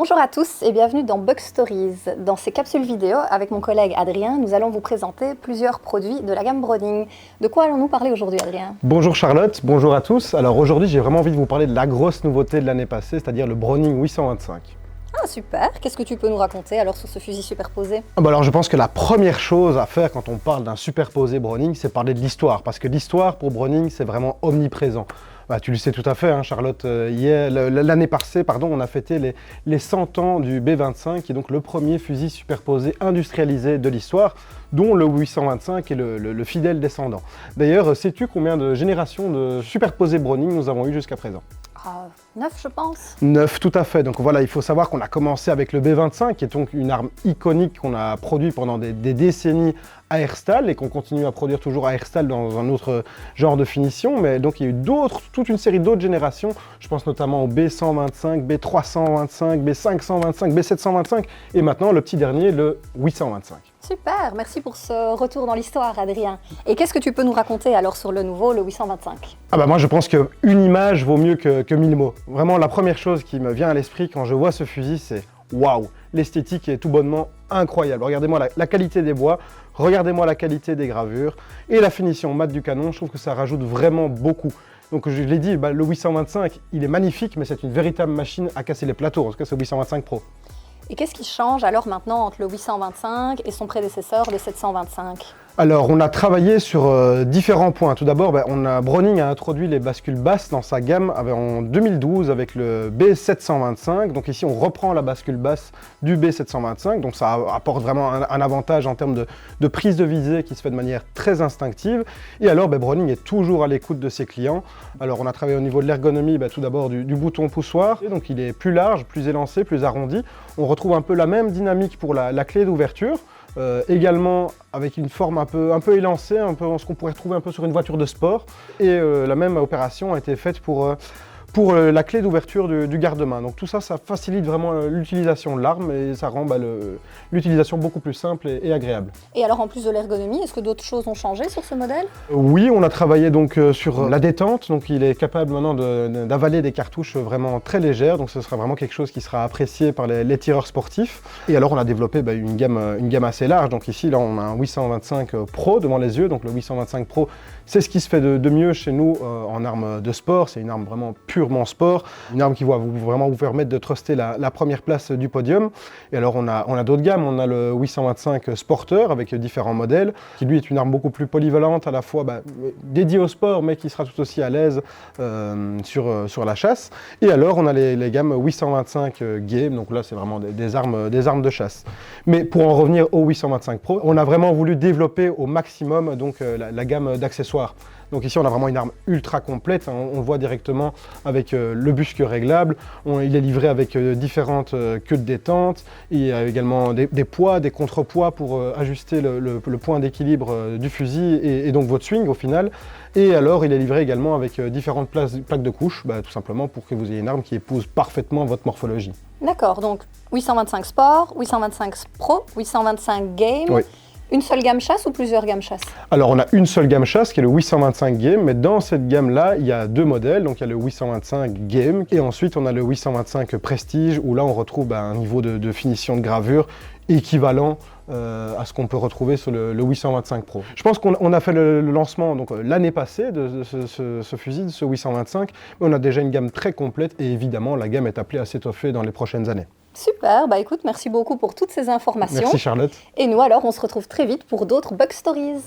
Bonjour à tous et bienvenue dans Bug Stories. Dans ces capsules vidéo, avec mon collègue Adrien, nous allons vous présenter plusieurs produits de la gamme Browning. De quoi allons-nous parler aujourd'hui, Adrien? Bonjour Charlotte, bonjour à tous. Alors aujourd'hui, j'ai vraiment envie de vous parler de la grosse nouveauté de l'année passée, c'est-à-dire le Browning 825. Ah super, qu'est-ce que tu peux nous raconter alors sur ce fusil superposé? Alors je pense que la première chose à faire quand on parle d'un superposé Browning, c'est parler de l'histoire, parce que l'histoire pour Browning, c'est vraiment omniprésent. Tu le sais tout à fait, hein, Charlotte, l'année passée, on a fêté les 100 ans du B25, qui est donc le premier fusil superposé industrialisé de l'histoire, dont le 825 est le fidèle descendant. D'ailleurs, sais-tu combien de générations de superposés Browning nous avons eu jusqu'à présent? 9 je pense. 9, tout à fait. Donc voilà, il faut savoir qu'on a commencé avec le B25, qui est donc une arme iconique qu'on a produit pendant des décennies à Herstal et qu'on continue à produire toujours à Herstal dans un autre genre de finition. Mais donc il y a eu toute une série d'autres générations. Je pense notamment au B125, B325, B525, B725 et maintenant le petit dernier, le 825. Super, merci pour ce retour dans l'histoire, Adrien. Et qu'est-ce que tu peux nous raconter alors sur le nouveau, le 825? Moi je pense qu'une image vaut mieux que 1000 mots. Vraiment la première chose qui me vient à l'esprit quand je vois ce fusil, c'est waouh, l'esthétique est tout bonnement incroyable. Regardez-moi la qualité des bois, regardez-moi la qualité des gravures et la finition mat du canon, je trouve que ça rajoute vraiment beaucoup. Donc je l'ai dit, le 825, il est magnifique, mais c'est une véritable machine à casser les plateaux, en tout cas c'est le 825 Pro. Et qu'est-ce qui change alors maintenant entre le 825 et son prédécesseur, le 725? Alors, on a travaillé sur différents points. Tout d'abord, Browning a introduit les bascules basses dans sa gamme en 2012 avec le B725. Donc ici, on reprend la bascule basse du B725. Donc ça apporte vraiment un avantage en termes de prise de visée qui se fait de manière très instinctive. Et alors, Browning est toujours à l'écoute de ses clients. Alors, on a travaillé au niveau de l'ergonomie, tout d'abord du bouton poussoir. Et donc, il est plus large, plus élancé, plus arrondi. On retrouve un peu la même dynamique pour la clé d'ouverture. Également avec une forme un peu élancée, un peu ce qu'on pourrait retrouver un peu sur une voiture de sport. Et la même opération a été faite pour la clé d'ouverture du garde-main. Donc tout ça, ça facilite vraiment l'utilisation de l'arme et ça rend l'utilisation beaucoup plus simple et agréable. Et alors en plus de l'ergonomie, est-ce que d'autres choses ont changé sur ce modèle? Oui, on a travaillé donc sur la détente, donc il est capable maintenant d'avaler des cartouches vraiment très légères, donc ce sera vraiment quelque chose qui sera apprécié par les tireurs sportifs. Et alors on a développé une gamme assez large, donc ici là on a un 825 Pro devant les yeux, donc le 825 Pro c'est ce qui se fait de mieux chez nous en arme de sport, c'est une arme vraiment purement sport, une arme qui va vraiment vous permettre de truster la première place du podium. Et alors on a d'autres gammes, on a le 825 Sporter avec différents modèles, qui lui est une arme beaucoup plus polyvalente, à la fois dédiée au sport, mais qui sera tout aussi à l'aise sur la chasse. Et alors on a les gammes 825 Game, donc là c'est vraiment des armes de chasse. Mais pour en revenir au 825 Pro, on a vraiment voulu développer au maximum donc, la gamme d'accessoires. Donc ici on a vraiment une arme ultra complète, hein. On le voit directement avec le busque réglable, il est livré avec différentes queues de détente, il y a également des poids, des contrepoids pour ajuster le point d'équilibre du fusil et donc votre swing au final. Et alors il est livré également avec différentes plaques de couche, tout simplement pour que vous ayez une arme qui épouse parfaitement votre morphologie. D'accord, donc 825 Sport, 825 Pro, 825 Game. Oui. Une seule gamme chasse ou plusieurs gammes chasse? Alors on a une seule gamme chasse qui est le 825 Game, mais dans cette gamme-là, il y a deux modèles. Donc il y a le 825 Game et ensuite on a le 825 Prestige où là on retrouve un niveau de finition de gravure équivalent à ce qu'on peut retrouver sur le 825 Pro. Je pense qu'on a fait le lancement l'année passée de ce fusil, de ce 825, mais on a déjà une gamme très complète et évidemment la gamme est appelée à s'étoffer dans les prochaines années. Super, écoute, merci beaucoup pour toutes ces informations. Merci Charlotte. Et nous alors, on se retrouve très vite pour d'autres Bug Stories.